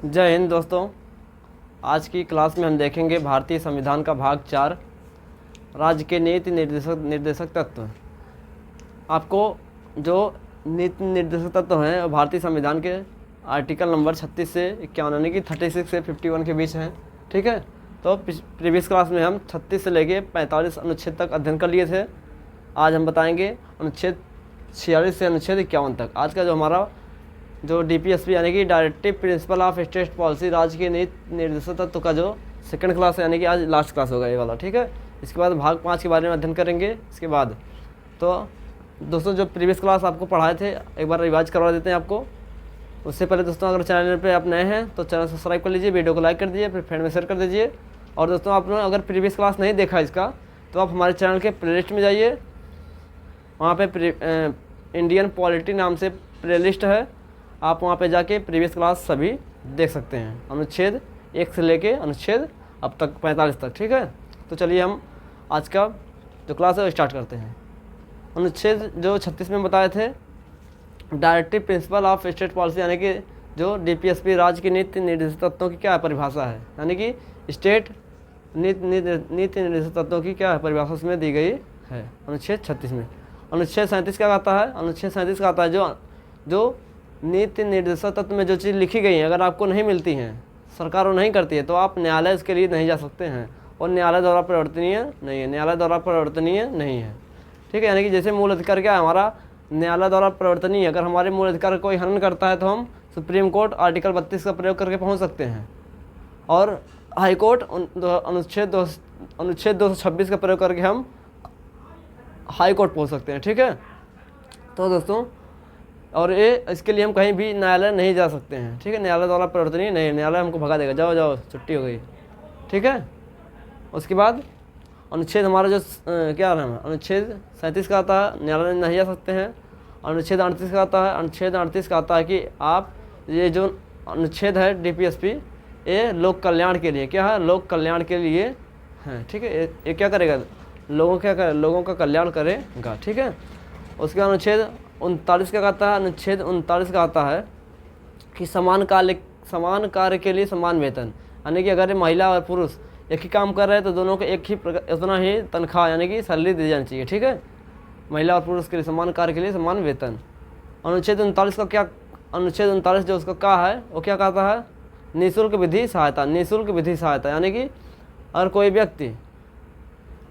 जय हिंद दोस्तों। आज की क्लास में हम देखेंगे भारतीय संविधान का भाग 4, राज्य के नीति निर्देशक तत्व। आपको जो नीति निर्देशक तत्व हैं वो भारतीय संविधान के आर्टिकल नंबर 36 से 51 यानी कि 36 से 51 के बीच हैं। ठीक है, तो प्रीवियस क्लास में हम 36 से लेके 45 अनुच्छेद तक अध्ययन कर लिए थे। आज हम बताएंगे अनुच्छेद 46 से अनुच्छेद 51 तक। आज का जो हमारा जो DPSP यानी कि directive principle of state policy, राज्य के नीति निर्देशक तत्व का जो सेकंड क्लास है, यानी कि आज लास्ट क्लास होगा ये वाला। ठीक है, इसके बाद भाग 5 के बारे में अध्ययन करेंगे। इसके बाद तो दोस्तों जो प्रीवियस क्लास आपको पढ़ाए थे एक बार रिवाइज करवा देते हैं आपको। उससे पहले दोस्तों अगर चैनल पे आप नए हैं तो चैनल सब्सक्राइब कर लीजिए, वीडियो को लाइक कर दीजिए, फिर फ्रेंड में शेयर कर दीजिए। और दोस्तों आपने अगर प्रीवियस क्लास नहीं देखा इसका तो आप हमारे चैनल के प्लेलिस्ट में जाइए, वहाँ पे इंडियन पॉलिटी नाम से प्लेलिस्ट है, आप वहाँ पे जाके प्रीवियस क्लास सभी देख सकते हैं, अनुच्छेद 1 से लेके अनुच्छेद अब तक 45 तक। ठीक है, तो चलिए हम आज का जो क्लास है वो स्टार्ट करते हैं। अनुच्छेद जो 36 में बताए थे, directive principle of state policy यानी कि जो DPSP राज्य के नीति निर्देशक तत्वों की क्या परिभाषा है, यानी कि स्टेट नीति निर्देशक तत्वों की क्या परिभाषा उसमें दी गई है अनुच्छेद 36 में। अनुच्छेद 37 क्या कहता है? अनुच्छेद 37 कहता है जो नीति निर्देशक तत्व में जो चीज़ लिखी गई है अगर आपको नहीं मिलती हैं, सरकार वो नहीं करती है, तो आप न्यायालय इसके लिए नहीं जा सकते हैं और न्यायालय द्वारा परिवर्तनीय नहीं है, न्यायालय द्वारा परिवर्तनीय नहीं है। ठीक है, यानी कि जैसे मूल अधिकार क्या है हमारा, न्यायालय द्वारा परिवर्तनीय। अगर हमारे मूल अधिकार का कोई हनन करता है तो हम सुप्रीम कोर्ट आर्टिकल 32 का प्रयोग करके पहुँच सकते हैं, और हाई कोर्ट अनुच्छेद 226 का प्रयोग करके हम हाई कोर्ट पहुँच सकते हैं। ठीक है, तो दोस्तों और ये इसके लिए हम कहीं भी न्यायालय नहीं जा सकते हैं। ठीक है, न्यायालय द्वारा परिवर्तनीय नहीं है, न्यायालय हमको भगा देगा, जाओ जाओ छुट्टी हो गई। ठीक है, उसके बाद अनुच्छेद हमारा जो क्या है, अनुच्छेद 37 का आता है न्यायालय नहीं जा सकते हैं। अनुच्छेद 38 का आता है, अनुच्छेद 38 का आता है कि आप ये जो अनुच्छेद है DPSP ये लोक कल्याण के लिए क्या है, लोक कल्याण के लिए है। ठीक है, ये क्या करेगा, लोगों का कल्याण करेगा। ठीक है, उसके बाद अनुच्छेद 39 का आता है, अनुच्छेद 39 का आता है कि समान कार्य के लिए समान वेतन, यानी कि अगर महिला और पुरुष एक ही काम कर रहे हैं तो दोनों को एक ही उतना ही तनख्वाह यानी कि सैलरी दी जानी चाहिए। ठीक है, महिला और पुरुष के लिए समान कार्य के लिए समान वेतन। अनुच्छेद 39 का क्या, अनुच्छेद 39 जो उसका क्या है वो क्या कहता है, निःशुल्क विधि सहायता। निःशुल्क विधि सहायता यानी कि अगर कोई व्यक्ति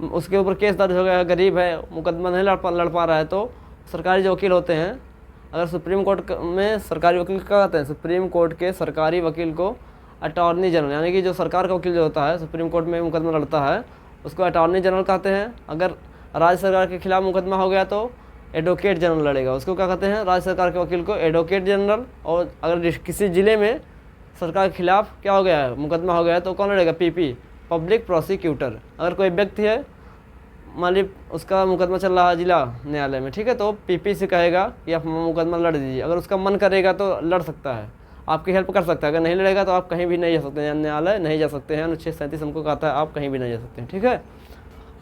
उसके ऊपर केस दर्ज हो गया है, गरीब है, मुकदमा नहीं लड़ पा रहा है, तो सरकारी जो वकील होते हैं, अगर सुप्रीम कोर्ट में सरकारी वकील क्या कहते हैं, सुप्रीम कोर्ट के सरकारी वकील को अटॉर्नी जनरल, यानी कि जो सरकार का वकील जो होता है सुप्रीम कोर्ट में मुकदमा लड़ता है उसको अटॉर्नी जनरल कहते हैं। अगर राज्य सरकार के खिलाफ मुकदमा हो गया तो एडवोकेट जनरल लड़ेगा, उसको क्या कहते हैं, राज्य सरकार के वकील को एडवोकेट जनरल। और अगर किसी ज़िले में सरकार के खिलाफ क्या हो गया है, मुकदमा हो गया है, तो कौन लड़ेगा, PP, पब्लिक प्रोसिक्यूटर। अगर कोई व्यक्ति है मान ली उसका मुकदमा चल रहा है जिला न्यायालय में, ठीक है, तो PP से कहेगा कि आप मुकदमा लड़ दीजिए। अगर उसका मन करेगा तो लड़ सकता है, आपकी हेल्प कर सकता है। अगर नहीं लड़ेगा तो आप कहीं भी नहीं जा सकते हैं, न्यायालय नहीं जा सकते हैं। अनुच्छेद 37 हमको कहता है आप कहीं भी नहीं जा सकते हैं। ठीक है,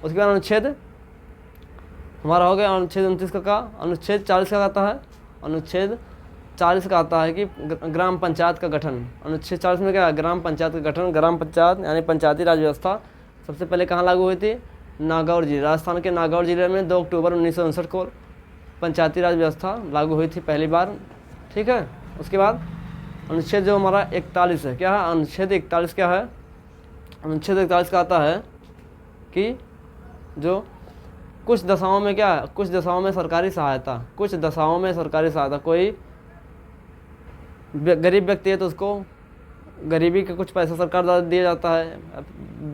उसके बाद अनुच्छेद हमारा हो गया अनुच्छेद 29 का अनुच्छेद 40 का आता है, अनुच्छेद 40 का आता है कि ग्राम पंचायत का गठन। अनुच्छेद 40 में क्या है, ग्राम पंचायत का गठन। ग्राम पंचायत यानी पंचायती राज व्यवस्था सबसे पहले कहाँ लागू हुई थी, नागौर जिले, राजस्थान के नागौर जिले में 2 अक्टूबर 1959 को पंचायती राज व्यवस्था लागू हुई थी पहली बार। ठीक है, उसके बाद अनुच्छेद जो हमारा 41 है, क्या है, अनुच्छेद 41 क्या है, अनुच्छेद 41 का आता है कि जो कुछ दशाओं में क्या है, कुछ दशाओं में सरकारी सहायता, कुछ दशाओं में सरकारी सहायता, कोई गरीब व्यक्ति है तो उसको गरीबी का कुछ पैसा सरकार द्वारा दिया जाता है,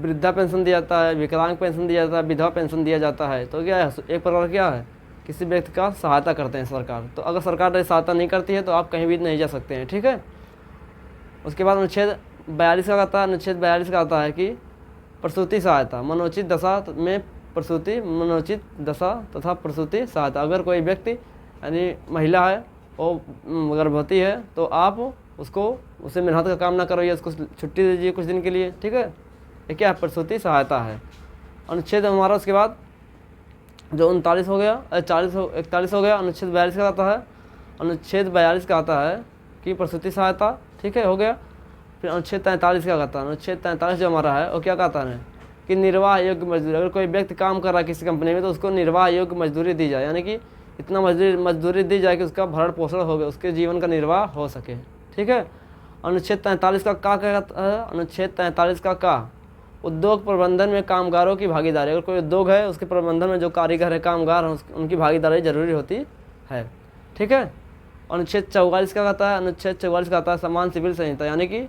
वृद्धा पेंशन दिया जाता है, विकलांग पेंशन दिया जाता है, विधवा पेंशन दिया जाता है। तो क्या है, एक प्रकार क्या है, किसी व्यक्ति का सहायता करते हैं सरकार। तो अगर सरकार सहायता नहीं करती है तो आप कहीं भी नहीं जा सकते हैं। ठीक है, उसके बाद अनुच्छेद 42 का आता है, अनुच्छेद 42 का आता है कि प्रसूति सहायता, मनोचित दशा में प्रसूति, मनोचित दशा तथा प्रसूति सहायता। अगर कोई व्यक्ति यानी महिला है वो गर्भवती है तो आप उसे मेहनत का काम ना करवाइए, उसको छुट्टी दीजिए कुछ दिन के लिए। ठीक है, ये क्या है, प्रसूति सहायता है। अनुच्छेद हमारा उसके बाद जो 39 हो गया, 41 हो गया। अनुच्छेद 42 का आता है, अनुच्छेद 42 का आता है कि प्रसूति सहायता। ठीक है, हो गया। फिर अनुच्छेद 43 क्या कहता है? अनुच्छेद 43 जो हमारा है वो क्या कहता है कि निर्वाह योग्य मजदूरी, अगर कोई व्यक्ति काम कर रहा है किसी कंपनी में तो उसको निर्वाह योग्य मजदूरी दी जाए, यानी कि इतना मजदूरी दी जाए कि उसका भरण पोषण हो गया, उसके जीवन का निर्वाह हो सके। ठीक है। अनुच्छेद 43 का क्या कहता है? अनुच्छेद 43 का उद्योग प्रबंधन में कामगारों की भागीदारी, अगर कोई उद्योग है उसके प्रबंधन में जो कारीगर है, कामगार हैं, उनकी भागीदारी जरूरी होती है। ठीक है। अनुच्छेद 44 का कहता है? अनुच्छेद 44 कहता है समान सिविल संहिता, यानी कि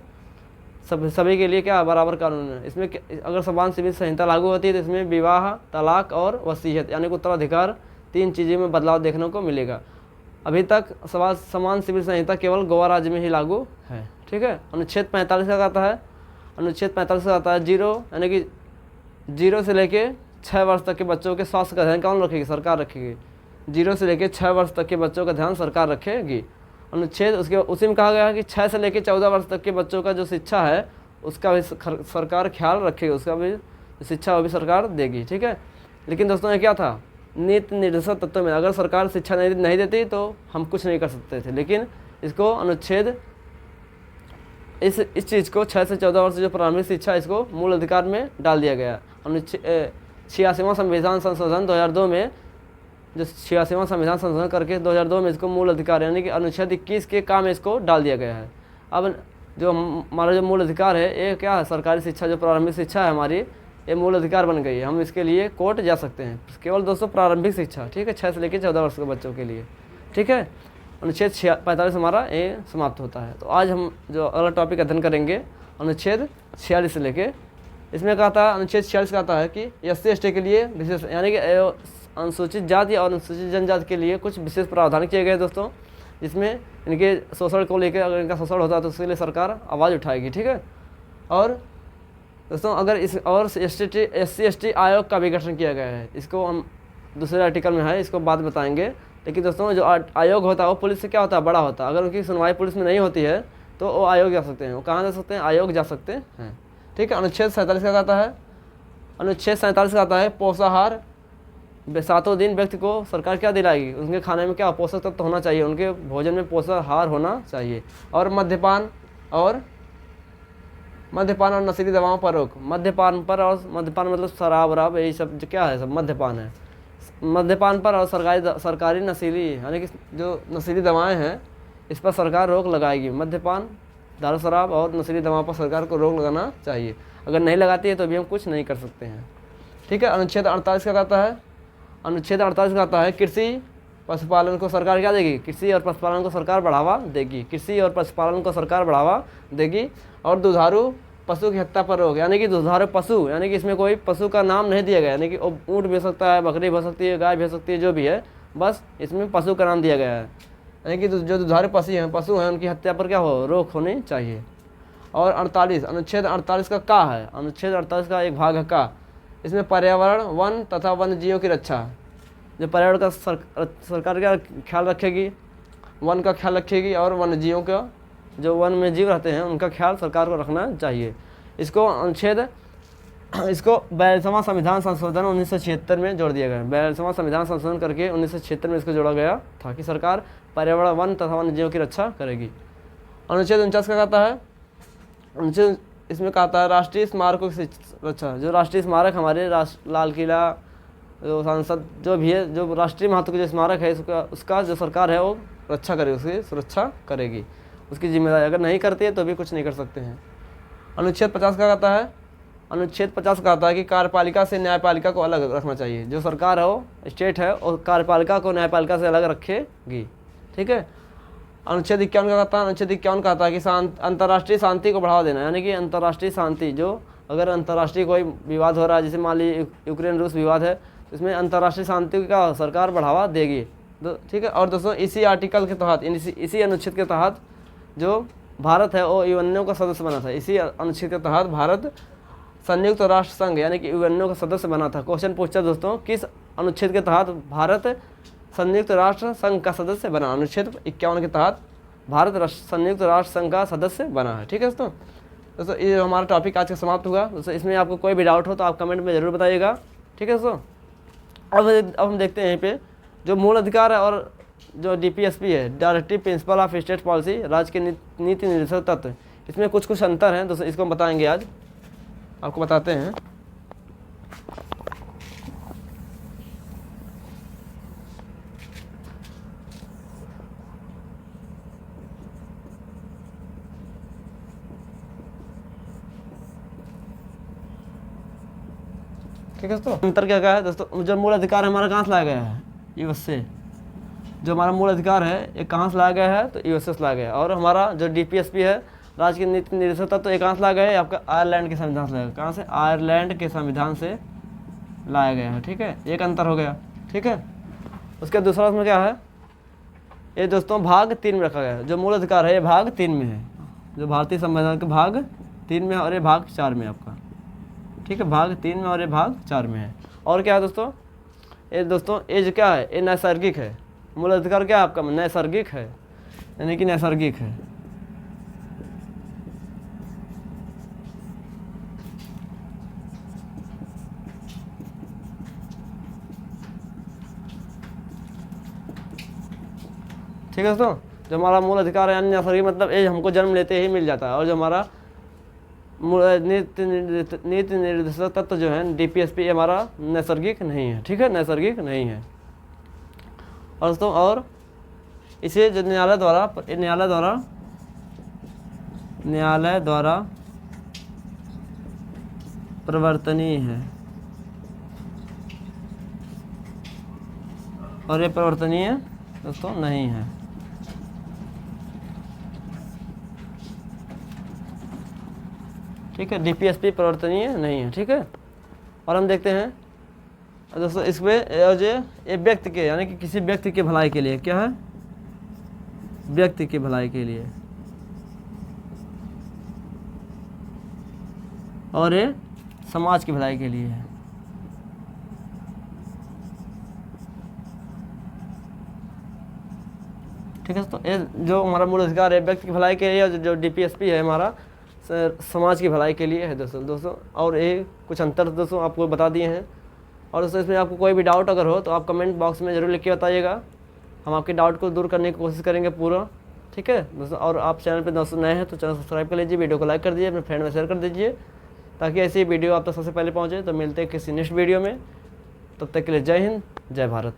सभी के लिए क्या बराबर कानून है। इसमें अगर समान सिविल संहिता लागू होती है तो इसमें विवाह, तलाक और वसीयत यानी कि उत्तराधिकार 3 चीज़ों में बदलाव देखने को मिलेगा। अभी तक समान सिविल संहिता केवल गोवा राज्य में ही लागू है। ठीक है। अनुच्छेद 45 का कहता है? अनुच्छेद 45 का कहता है 0 यानी कि 0 से लेके 6 वर्ष तक के बच्चों के स्वास्थ्य का ध्यान कौन रखेगी? सरकार रखेगी। 0 से लेके 6 वर्ष तक के बच्चों का ध्यान सरकार रखेगी। अनुच्छेद उसी में कहा गया है कि 6 से लेकर 14 वर्ष तक के बच्चों का जो शिक्षा है उसका भी सरकार ख्याल रखेगी, उसका भी शिक्षा वो भी सरकार देगी। ठीक है। लेकिन दोस्तों ये क्या था? नीति निर्देशक तत्व में अगर सरकार शिक्षा नहीं देती तो हम कुछ नहीं कर सकते थे, लेकिन इसको अनुच्छेद इस चीज़ को 6 से 14 वर्ष जो प्रारंभिक शिक्षा इसको मूल अधिकार में डाल दिया गया। अनुच्छेद 86वां संविधान संशोधन 2002 में, जो 86वां संविधान संशोधन करके 2002 में इसको मूल अधिकार यानी कि अनुच्छेद 21 के काम में इसको डाल दिया गया है। अब जो हमारा जो मूल अधिकार है ये क्या है? सरकारी शिक्षा, जो प्रारंभिक शिक्षा है हमारी, ये मूल अधिकार बन गई है। हम इसके लिए कोर्ट जा सकते हैं, केवल दोस्तों प्रारंभिक शिक्षा। ठीक है। 6 से लेकर 14 वर्ष के बच्चों के लिए। ठीक है। अनुच्छेद 45 हमारा ये समाप्त होता है। तो आज हम जो अगला टॉपिक अध्ययन करेंगे अनुच्छेद 46 से लेके, इसमें कहता है अनुच्छेद 46 कहता है कि SC/ST के लिए विशेष यानी कि अनुसूचित जाति और अनुसूचित जनजाति के लिए कुछ विशेष प्रावधान किए गए दोस्तों, जिसमें इनके शोषण को लेकर अगर इनका शोषण होता है तो उसके लिए सरकार आवाज़ उठाएगी। ठीक है। और दोस्तों अगर इस और SC/ST आयोग का भी गठन किया गया है, इसको हम दूसरे आर्टिकल में है, इसको बाद बताएंगे। लेकिन दोस्तों जो आयोग होता है वो पुलिस से क्या होता है? बड़ा होता है। अगर उनकी सुनवाई पुलिस में नहीं होती है तो वो आयोग जा सकते हैं। वो कहाँ जा सकते हैं? आयोग जा सकते हैं। ठीक है। अनुच्छेद 47 का कहता है? अनुच्छेद 47 का कहता है पोषाहार, 7 दिन व्यक्ति को सरकार क्या दिलाएगी? उनके खाने में क्या पोषक तत्व होना चाहिए, उनके भोजन में पोषाहार होना चाहिए। और मद्यपान और नशीली दवाओं पर रोक। मद्यपान मतलब शराब वराब यही सब जो क्या है सब मद्यपान है। मद्यपान पर और सरकारी नशीली यानी कि जो नशीली दवाएं हैं इस पर सरकार रोक लगाएगी। मद्यपान, दारू शराब और नशीली दवाओं पर सरकार को रोक लगाना चाहिए। अगर नहीं लगाती है तो भी हम कुछ नहीं कर सकते हैं। ठीक है। अनुच्छेद 48 का कहता है? अनुच्छेद 48 का कहता है कृषि पशुपालन को सरकार क्या देगी? कृषि और पशुपालन को सरकार बढ़ावा देगी। कृषि और पशुपालन को सरकार बढ़ावा देगी। और दुधारू पशु की हत्या पर रोक, यानी कि दुधारू पशु यानी कि इसमें कोई पशु का नाम नहीं दिया गया, यानी कि ऊँट भी हो सकता है, बकरी भी हो सकती है, गाय भी हो सकती है, जो भी है, बस इसमें पशु का नाम दिया गया है। यानी कि जो दुधारू पशु हैं उनकी हत्या पर क्या हो? रोक होनी चाहिए। और 48 अनुच्छेद 48 का है? अनुच्छेद 48 का एक भाग है का। इसमें पर्यावरण, वन तथा वन्य जीवों की रक्षा, जो पर्यावरण का सरकार क्या ख्याल रखेगी? वन का ख्याल रखेगी और वन्य जीवों का, जो वन में जीव रहते हैं उनका ख्याल सरकार को रखना चाहिए। इसको 42वां संविधान संशोधन 1976 में जोड़ दिया गया। 42वां संविधान संशोधन करके 1976 में इसको जोड़ा गया था कि सरकार पर्यावरण, वन तथा वन्य जीवों की रक्षा करेगी। अनुच्छेद 49 का कहता है? अनुच्छेद इसमें कहता है राष्ट्रीय स्मारकों की रक्षा। जो राष्ट्रीय स्मारक हमारे लाल किला, जो सांसद जो भी है, जो राष्ट्रीय महत्व के जो स्मारक है उसका जो सरकार है वो रक्षा करेगी, उसकी सुरक्षा करेगी, उसकी जिम्मेदारी। अगर नहीं करती है तो भी कुछ नहीं कर सकते हैं। अनुच्छेद 50 का कहता है? अनुच्छेद 50 कहता है कि कार्यपालिका से न्यायपालिका को अलग रखना चाहिए। जो सरकार है वो स्टेट है और कार्यपालिका को न्यायपालिका से अलग रखेगी। ठीक है। अनुच्छेद 51 का कहता है? अनुच्छेद 51 कहता है कि अंतर्राष्ट्रीय शांति को बढ़ावा देना, यानी कि अंतर्राष्ट्रीय शांति, जो अगर अंतर्राष्ट्रीय कोई विवाद हो रहा है, जैसे मान ली यूक्रेन रूस विवाद है, तो इसमें अंतर्राष्ट्रीय शांति का सरकार बढ़ावा देगी। ठीक है। और दोस्तों इसी आर्टिकल के तहत, इसी अनुच्छेद के तहत जो भारत है वो यूएनओ का सदस्य बना था। इसी अनुच्छेद के तहत भारत संयुक्त राष्ट्र संघ यानी कि यूएनओ का सदस्य बना था। क्वेश्चन पूछता दोस्तों किस अनुच्छेद के तहत भारत संयुक्त राष्ट्र संघ का सदस्य बना? अनुच्छेद 51 के तहत भारत संयुक्त राष्ट्र संघ का सदस्य बना है। ठीक है दोस्तों ये हमारा टॉपिक आज का समाप्त हुआ। दोस्तों इसमें आपको कोई भी डाउट हो तो आप कमेंट में ज़रूर बताइएगा। ठीक है दोस्तों। अब हम देखते हैं यहाँ पे जो मूल अधिकार है और जो DPSP है, directive principle of state policy, राज्य के नीति निर्देशक तत्व, इसमें कुछ कुछ अंतर हैं दोस्तों, इसको हम बताएंगे आज, आपको बताते हैं। ठीक है दोस्तों, अंतर क्या क्या है दोस्तों, जो मूल अधिकार हमारा कहाँ से लाया गया है, यूएस से। जो हमारा मूल अधिकार है ये कहाँ से लाया गया है, तो यूएस से लाया गया है। और हमारा जो डीपीएसपी है, राज्य की नीति निर्देशक तत्व, ये कहाँ से लाया गया है, आपका आयरलैंड के संविधान से लाया गया। कहाँ से, आयरलैंड के संविधान से लाया गया है। ठीक है, एक अंतर हो गया। ठीक है, उसके दूसरा उसमें क्या है, ये दोस्तों भाग 3 में रखा गया है। जो मूल अधिकार है ये भाग 3 में है, जो भारतीय संविधान के भाग 3 में है, और ये भाग 4 में आपका। ठीक है, भाग 3 में और ये भाग 4 में है। और क्या है दोस्तों, ये दोस्तों ये जो क्या है, ये नैसर्गिक है। मूल अधिकार क्या है आपका, नैसर्गिक है, यानी कि नैसर्गिक है। ठीक है दोस्तों, जो हमारा मूल अधिकार है यानी नैसर्गिक, मतलब ये हमको जन्म लेते ही मिल जाता है। और जो हमारा नीति निर्देशक तत्व जो है डीपीएसपी, हमारा नैसर्गिक नहीं है। ठीक है, नैसर्गिक नहीं है। और दोस्तों, और इसे जो न्यायालय द्वारा प्रवर्तनीय है, और ये प्रवर्तनीय दोस्तों नहीं है। ठीक है, डीपीएसपी प्रवर्तनीय नहीं है। ठीक है, और हम देखते हैं दोस्तों इसमें जो ये व्यक्ति के, यानी कि किसी व्यक्ति के भलाई के लिए, क्या है, व्यक्ति की भलाई के लिए, और ये समाज की भलाई के लिए है। ठीक है, तो ये जो हमारा मूल अधिकार है व्यक्ति की भलाई के लिए, जो डीपीएसपी है हमारा समाज की भलाई के लिए है दोस्तों। और ये कुछ अंतर दोस्तों आपको बता दिए हैं। और दोस्तों इसमें आपको कोई भी डाउट अगर हो तो आप कमेंट बॉक्स में ज़रूर लिख के बताइएगा, हम आपके डाउट को दूर करने की कोशिश करेंगे पूरा। ठीक है दोस्तों, और आप चैनल पे दोस्तों नए हैं तो चैनल सब्सक्राइब कर लीजिए, वीडियो को लाइक कर दीजिए, अपने फ्रेंड में शेयर कर दीजिए, ताकि ऐसी वीडियो आप तक सबसे पहले पहुँचे। तो मिलते हैं किसी नेक्स्ट वीडियो में, तब तक के लिए जय हिंद, जय भारत।